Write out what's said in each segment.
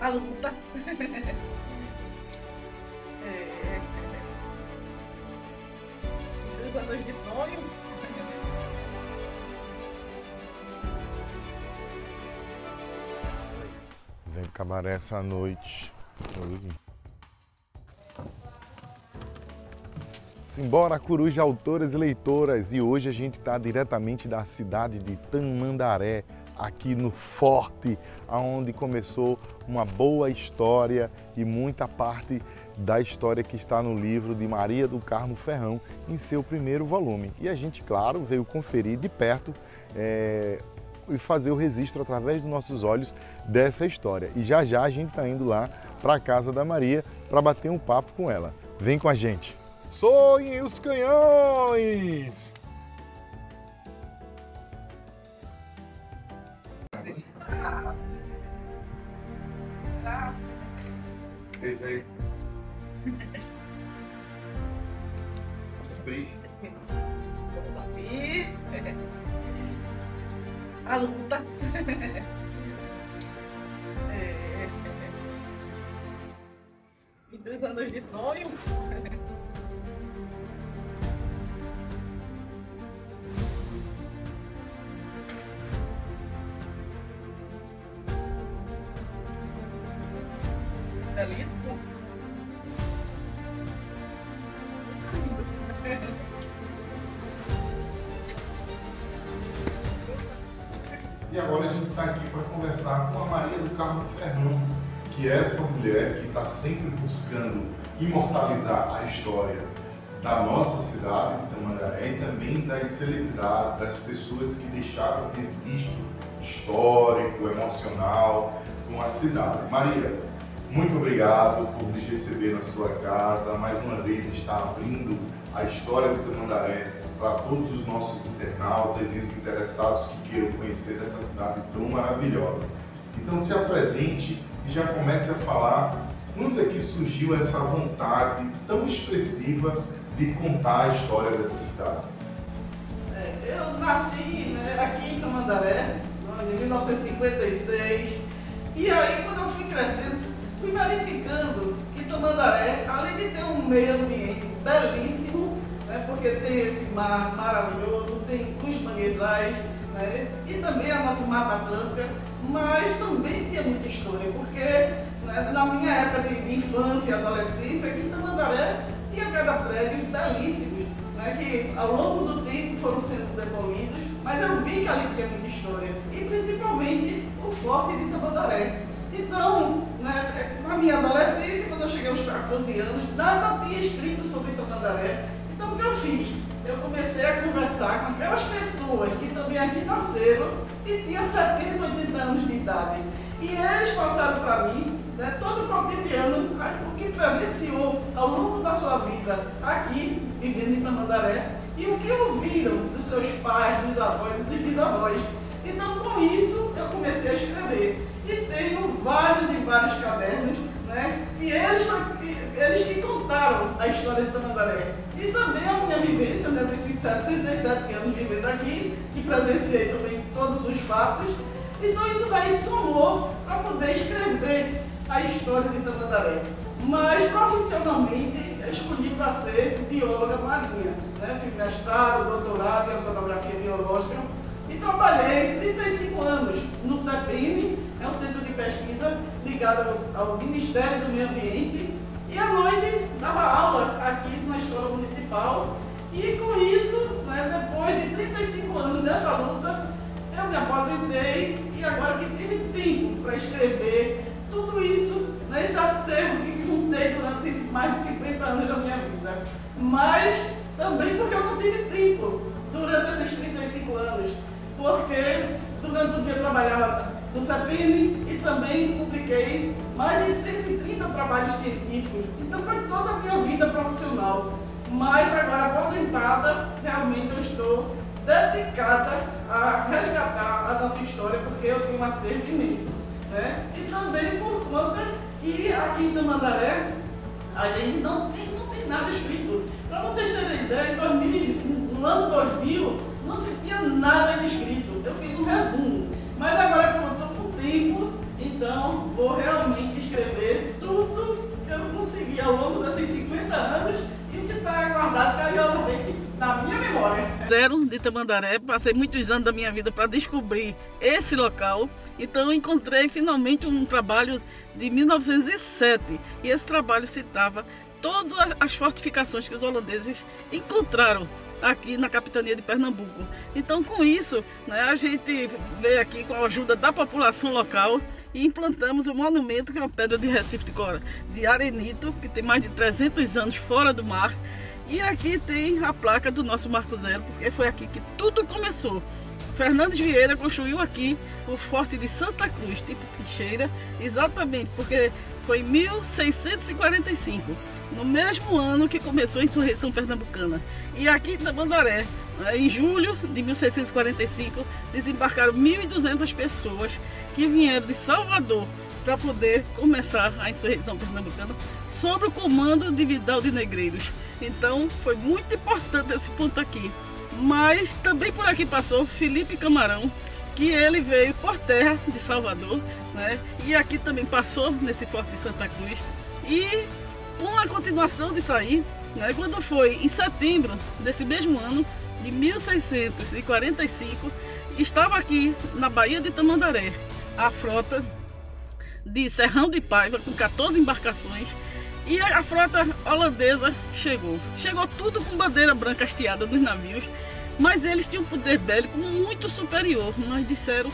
a luta. Dos anos de sonho. Vem cabaré essa noite. Simbora, Coruja Autoras e Leitoras, e hoje a gente está diretamente da cidade de Tamandaré, aqui no Forte, onde começou uma boa história e muita parte da história que está no livro de Maria do Carmo Ferrão, em seu primeiro volume. E a gente, claro, veio conferir de perto e fazer o registro através dos nossos olhos dessa história. E já já a gente está indo lá para a casa da Maria para bater um papo com ela. Vem com a gente! Soem os canhões! Ei. A luta. E dos anos de sonho. Belíssimo. E agora a gente está aqui para conversar com a Maria do Carmo Ferrão, que é essa mulher que está sempre buscando imortalizar a história da nossa cidade de Tamandaré e também das celebridades, das pessoas que deixaram registro histórico, emocional com a cidade. Maria, muito obrigado por nos receber na sua casa, mais uma vez está abrindo a história de Tamandaré para todos os nossos internautas e os interessados que queiram conhecer essa cidade tão maravilhosa. Então se apresente e já comece a falar quando é que surgiu essa vontade tão expressiva de contar a história dessa cidade. Eu nasci aqui em Tamandaré, em 1956, e aí quando eu fui crescendo, fui verificando que Tamandaré, além de ter um meio ambiente belíssimo, porque tem esse mar maravilhoso, tem os manguezais, e também a nossa Mata Atlântica, mas também tinha muita história, porque na minha época de infância e adolescência, aqui em Tamandaré tinha cada prédios belíssimos, que ao longo do tempo foram sendo demolidos, mas eu vi que ali tinha muita história, e principalmente o Forte de Tamandaré. Então, na minha adolescência, quando eu cheguei aos 14 anos, nada tinha escrito sobre Tamandaré. Então o que eu fiz? Eu comecei a conversar com aquelas pessoas que também aqui nasceram e tinham 70, 80 anos de idade. E eles passaram para mim todo o cotidiano, o que presenciou ao longo da sua vida aqui, vivendo em Tamandaré, e o que ouviram dos seus pais, dos avós e dos bisavós. Então com isso eu comecei a escrever. E tenho vários e vários cadernos, que eles que contaram a história de Tamandaré. E também a minha vivência, desses 67 anos vivendo aqui, que presenciei também todos os fatos. Então isso daí somou para poder escrever a história de Tamandaré. Mas profissionalmente eu escolhi para ser bióloga marinha. Fiz mestrado, doutorado em oceanografia biológica e trabalhei 35 anos no CEPEN, é um centro de pesquisa ligado ao Ministério do Meio Ambiente, e à noite dava aula aqui na escola municipal. E com isso, depois de 35 anos dessa luta, eu me aposentei e agora que tive tempo para escrever tudo isso, esse acervo que juntei durante mais de 50 anos da minha vida. Mas também porque eu não tive tempo durante esses 35 anos, porque durante o dia eu trabalhava no CEPEN e também publiquei mais de 130 trabalhos científicos. Então foi toda a minha vida profissional. Mas agora aposentada, realmente eu estou dedicada a resgatar a nossa história, porque eu tenho um acervo imenso. E também por conta que aqui em Tamandaré a gente não tem nada escrito. Para vocês terem ideia, no ano 2000 não se tinha nada escrito. Eu fiz um resumo. Mas agora, como eu estou com tempo, então vou realmente zero de Tamandaré, passei muitos anos da minha vida para descobrir esse local. Então eu encontrei finalmente um trabalho de 1907 e esse trabalho citava todas as fortificações que os holandeses encontraram aqui na capitania de Pernambuco. Então, com isso, né, a gente veio aqui com a ajuda da população local e implantamos o monumento, que é uma pedra de Recife de arenito, que tem mais de 300 anos fora do mar. E aqui tem a placa do nosso Marco Zero, porque foi aqui que tudo começou. Fernandes Vieira construiu aqui o Forte de Santa Cruz, tipo trincheira, exatamente porque foi em 1645, no mesmo ano que começou a insurreição pernambucana. E aqui em Tamandaré, em julho de 1645, desembarcaram 1.200 pessoas que vieram de Salvador para poder começar a insurreição pernambucana sob o comando de Vidal de Negreiros. Então foi muito importante esse ponto aqui. Mas também por aqui passou Felipe Camarão, que ele veio por terra de Salvador, né? E aqui também passou nesse Forte de Santa Cruz. E com a continuação disso aí, né, quando foi em setembro desse mesmo ano, de 1645, estava aqui na Baía de Tamandaré a frota de Serrão de Paiva, com 14 embarcações, e a frota holandesa chegou. Chegou tudo com bandeira branca hasteada nos navios, mas eles tinham um poder bélico muito superior. Nós disseram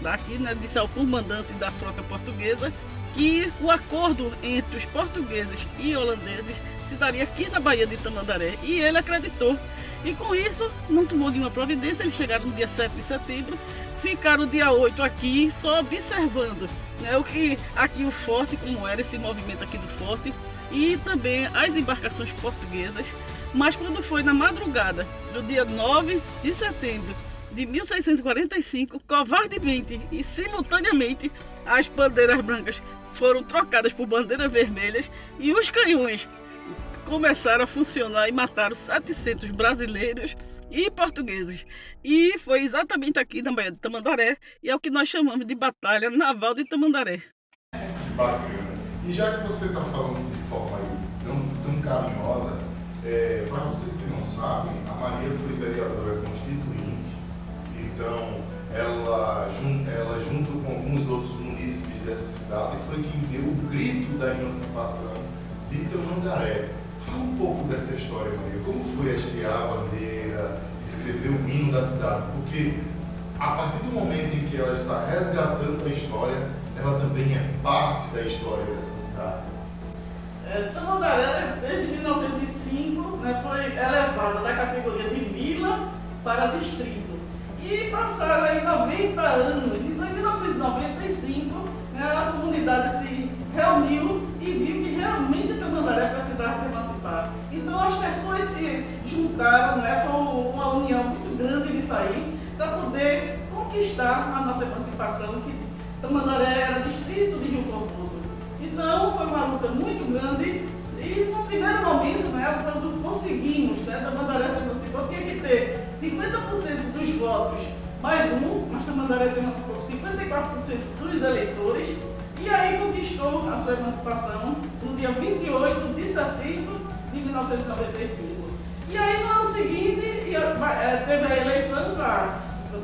daqui, né, disse ao comandante da frota portuguesa que o acordo entre os portugueses e holandeses se daria aqui na Baía de Tamandaré, e ele acreditou. E com isso não tomou nenhuma providência. Eles chegaram no dia 7 de setembro, ficaram dia 8 aqui só observando, né, o que aqui o forte, como era esse movimento aqui do forte, e também as embarcações portuguesas. Mas quando foi na madrugada do dia 9 de setembro de 1645, covardemente e simultaneamente, as bandeiras brancas foram trocadas por bandeiras vermelhas e os canhões começaram a funcionar e mataram 700 brasileiros e portugueses. E foi exatamente aqui na Baía de Tamandaré, e é o que nós chamamos de Batalha Naval de Tamandaré. Bacana. E já que você está falando de forma tão carinhosa, para vocês que não sabem, a Maria foi vereadora constituinte, então ela junto com alguns outros munícipes dessa cidade, foi quem deu o grito da emancipação de Tamandaré. Fala um pouco dessa história, Maria. Como foi hastear a bandeira, escrever o hino da cidade? Porque a partir do momento em que ela está resgatando a história, ela também é parte da história dessa cidade. Tamandaré, desde 1905, né, foi elevada da categoria de vila para distrito. E passaram aí 90 anos. Então, em 1995, né, a comunidade se reuniu e viu que realmente Tamandaré precisava se emancipar. Então, as pessoas se juntaram, né, foi uma união muito grande disso aí, para poder conquistar a nossa emancipação, que Tamandaré era distrito de Rio Formoso. Então, foi uma luta muito grande e, no primeiro momento, né, quando conseguimos, né, Tamandaré se emancipou, tinha que ter 50% dos votos mais um, mas Tamandaré se emancipou com 54% dos eleitores, e aí conquistou a sua emancipação no dia 28 de setembro de 1995. E aí, no ano seguinte, teve a eleição para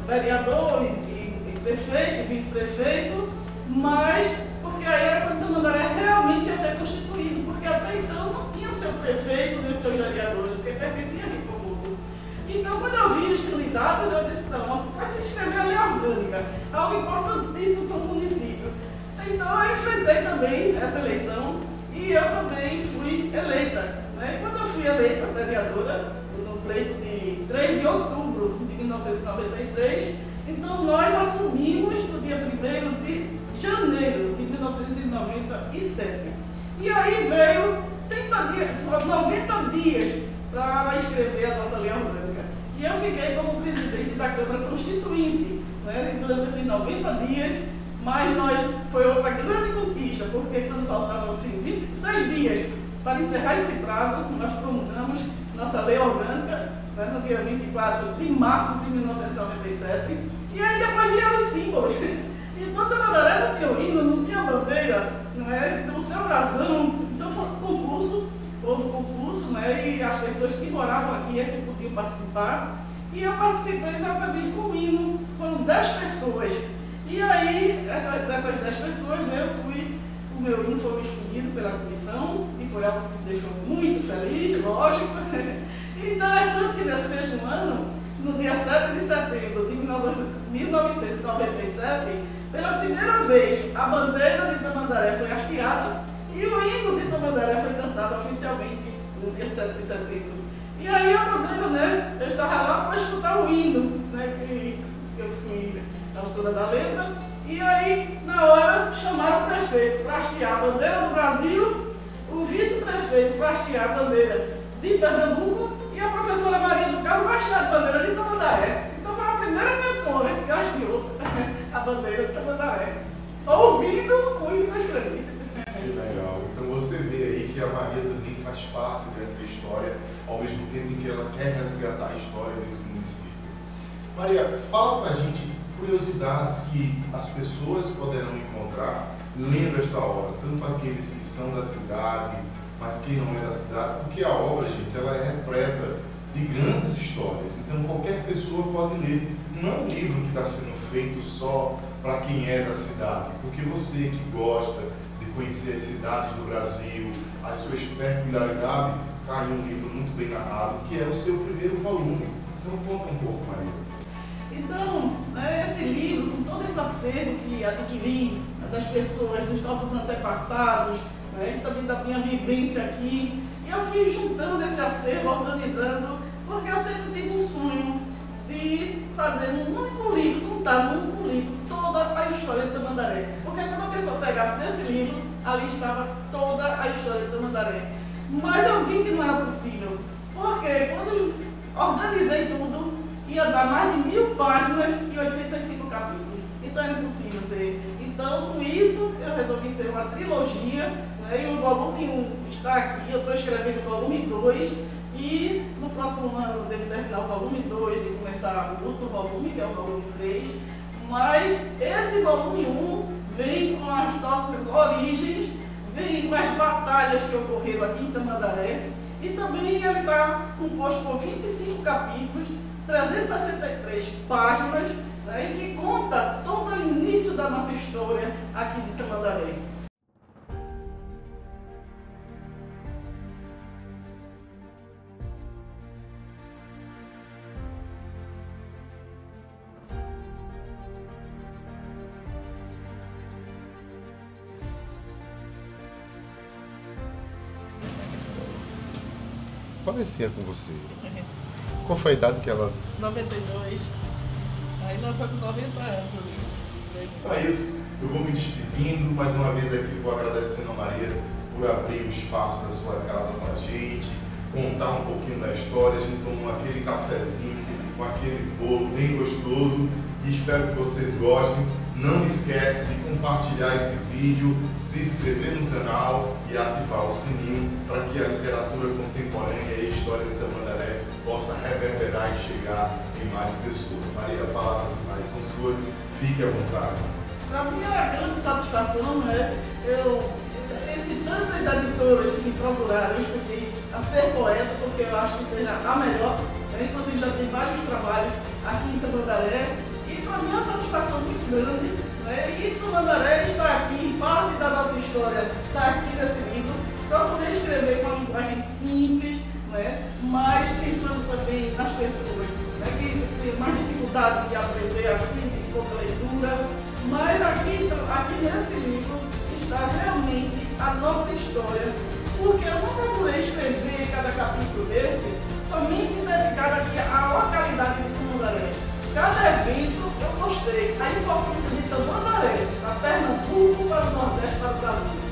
vereador e prefeito, e vice-prefeito, mas porque aí era quando Tamandaré realmente ia ser constituído, porque até então não tinha o seu prefeito nem os seus vereadores, porque pertencia a Rio Formoso. Então, quando eu vi os candidatos, eu disse, não, vai se inscrever a lei orgânica, algo importantíssimo para o município. Então, eu enfrentei também essa eleição e eu também fui eleita. Né? Quando eu fui eleita vereadora, no pleito de 3 de outubro de 1996, então nós assumimos no dia 1º de janeiro de 1997. E aí veio 90 dias para escrever a nossa lei orgânica. E eu fiquei como presidente da Câmara Constituinte, né, durante esses 90 dias, mas foi outra grande conquista, porque quando faltavam assim, 26 dias para encerrar esse prazo, nós promulgamos nossa lei orgânica, né, no dia 24 de março de 1997, e aí depois vieram os símbolos. Então, Tamandaré não tinha o hino, não tinha bandeira, não é? Então, o seu brasão, então foi um concurso, houve concurso, né? E as pessoas que moravam aqui é que podiam participar. e eu participei exatamente com o hino. Foram 10 pessoas. E aí, dessas 10 pessoas, né, o meu hino foi escolhido pela comissão, e foi algo que me deixou muito feliz, lógico. E interessante que nesse mesmo ano, no dia 7 de setembro de 1997, pela primeira vez, a bandeira de Tamandaré foi hasteada e o hino de Tamandaré foi cantado oficialmente no dia 7 de setembro. E aí a bandeira, né, eu estava lá para escutar o hino, né, que eu fui a autora da letra, e aí, na hora, chamaram o prefeito para hastear a bandeira do Brasil, o vice-prefeito para hastear a bandeira de Pernambuco e a professora Maria do Carmo para hastear a bandeira de Tamandaré. Então foi a primeira pessoa, né, que hasteou a bandeira de Tamandaré, ouvindo o hino que eu escrevi. Que legal. Então você vê aí que a Maria também faz parte dessa história, ao mesmo tempo em que ela quer resgatar a história desse município. Maria, fala pra gente curiosidades que as pessoas poderão encontrar lendo esta obra, tanto aqueles que são da cidade, mas quem não é da cidade, porque a obra, gente, ela é repleta de grandes histórias, então qualquer pessoa pode ler. Não é um livro que está sendo feito só para quem é da cidade, porque você que gosta de conhecer as cidades do Brasil, as suas peculiaridades, está aí um livro muito bem narrado, que é o seu primeiro volume. Então conta um pouco, Maria. Então, esse livro, com todo esse acervo que adquiri das pessoas, dos nossos antepassados, e também da minha vivência aqui, eu fui juntando esse acervo, organizando, porque eu sempre tive um sonho de fazer num único livro, contar num único livro, toda a história de Tamandaré. Porque quando a pessoa pegasse nesse livro, ali estava toda a história de Tamandaré. Mas eu vi que não era possível, porque quando eu organizei tudo, ia dar mais de 1000 páginas e 85 capítulos. Então era impossível ser. Então, com isso, eu resolvi ser uma trilogia, e o volume 1 está aqui, eu estou escrevendo o volume 2, e no próximo ano eu devo terminar o volume 2 e começar o outro volume, que é o volume 3. Mas esse volume 1 vem com as nossas origens, vem com as batalhas que ocorreram aqui em Tamandaré, e também ele está composto por 25 capítulos, 363 páginas, e que conta todo o início da nossa história aqui de Tamandaré. Parecia com você. Qual foi a idade que ela... 92. Aí nós estamos com 90 anos. Então é isso. Eu vou me despedindo. Mais uma vez aqui vou agradecendo a Maria por abrir o espaço da sua casa para a gente, contar um pouquinho da história. A gente tomou aquele cafezinho com aquele bolo bem gostoso. E espero que vocês gostem. Não esquece de compartilhar esse vídeo, se inscrever no canal e ativar o sininho para que a literatura contemporânea e a história de Tamandaré possa reverberar e chegar em mais pessoas. Maria, a palavra finais são suas, fique à vontade. Para mim é uma grande satisfação, né? Entre tantas editoras que me procuraram, eu escolhi a Ser Poeta, porque eu acho que seja a melhor. Inclusive já tem vários trabalhos aqui em Tamandaré. E para mim é uma satisfação muito grande, e Tamandaré está aqui, parte da nossa história está aqui nesse livro. Procurei escrever com uma linguagem simples, mas pensando também nas pessoas que têm mais dificuldade de aprender assim, de pouca leitura. Mas aqui nesse livro está realmente a nossa história, porque eu não procurei escrever cada capítulo desse somente dedicado aqui à localidade de Tamandaré. Cada evento eu mostrei a importância de Tamandaré para Pernambuco, para o Nordeste, para o Brasil.